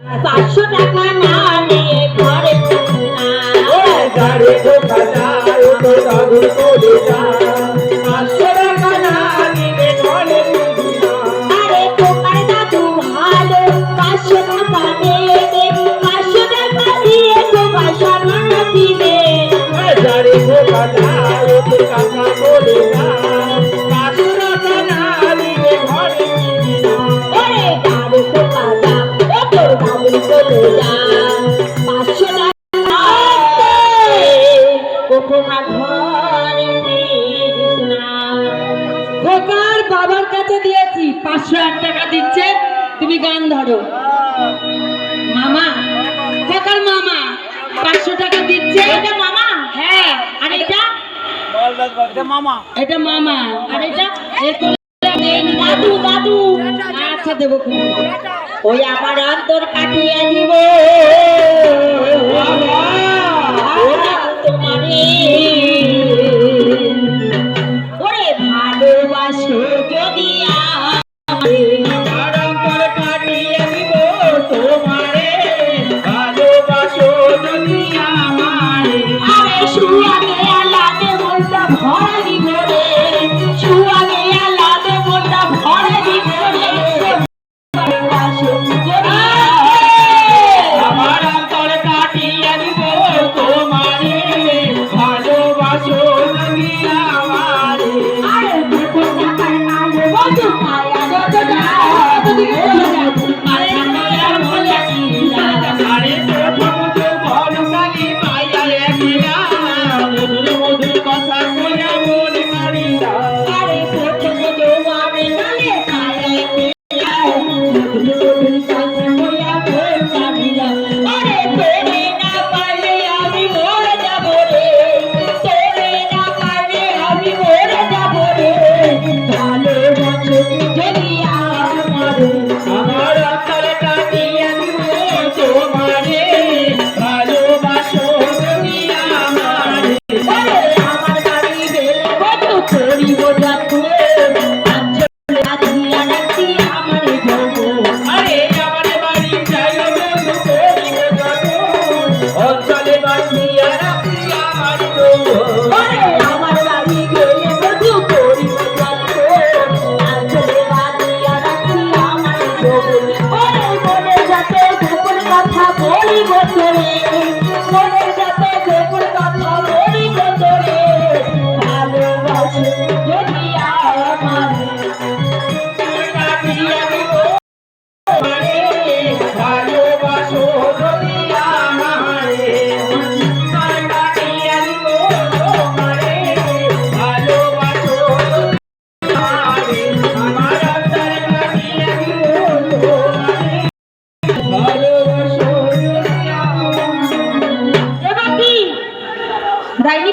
500 টাকা না নিয়ে ঘরে ফিরবি না। গাড়ি ঢোকা যায় তো দাদুর করে যায় 500 টাকা না নিলে ঘরে ফিরবি না। আরে তোমার দাদু ভালো 500 টাকা দেবে, 500 টাকা দিয়ে তোমার সামান দিবে। গাড়ি ঢোকা যায় তো কাকা করে যায় 500 টাকা না নিলে ঘরে ফিরবি না। ওরে দাদু কোথা যা, ও তোর দাদু চলে যা। 500 টাকা ও তোমার ঘরে ফিরিস না। খোকার বাবার কাছে দিয়েছি 501 টাকা দিচ্ছে, তুমি গান ধরো। মামা, খোকার মামা 500 টাকা দিচ্ছে। এটা মামা, হ্যাঁ, আর এটা মামা, এটা মামা, আর এটা দাদু দাদু। আচ্ছা দেবো। ওই আমার অন্তর কাটিয়ে দিব তোমারে। ওরে ভালোবাসো যদি আমার অন্তর কাটিয়ে দিব তোমারে ভালোবাসো যদি আমারে। আরে শুয়াগে আলাদে মনটা ভরে দিব রে, শুয়াগে আলাদে মনটা ভরে দিব রে। ভালোবাসো যদি আমার অন্তর কাটিয়ে দিব তোমারে ভালোবাসো যদি আমারে। আরে দেখো টাকার মাঝে বন্ধু মায়া যত যায় ততদিকে চলে যায়। আরে মায়ার মনে কি আরে প্রথমত ভরসালি মায়া একলা মধুর মধুর কথা কইয়া মন কারিলা। আরে প্রথম জোয়ারে গালে মায়া পেলা মধুর মধুর কথা কইয়া ভোর কাটিলা। আরে তোরে না পারলে আমি মরে যাব রে, তোরে না পারলে আমি মরে যাব রে। ভালোবাসো যদি আমারে। আমার অন্তর কাটিয়ে দিব তোমারে ভালোবাসো যদি আমারে। ওরে আমার বাড়ি বেলে বন্ধু করিব যত্ন, আঞ্চলে আজিয়া রাখি আমারে বলবো। আরে আমার বাড়ি যাইও বন্ধু করিব যত অঞ্চলে বাঁধিয়া রাখি আমার গো। ওরে আমার বাড়ি গেলে বন্ধু করিব যত্ন, আঞ্চলে আজিয়া রাখি আমারে বলবো। ওরে মনে যাতে গোপন কথা বলিব তোরে, মনে যাতে গোপন কথা বলিব তোরে। ভালোবাসো যদি আমারে। কাটিয়ে দিব তোমারে ভালোবাসো যদি আমারে। কাটিয়ে দিব তোমারে ভালোবাসো যদি আমারে। আমার অন্তর কাটিয়ে দিব তোমারে ভালোবাসো যদি আমারে। এবার কি? ডাইনি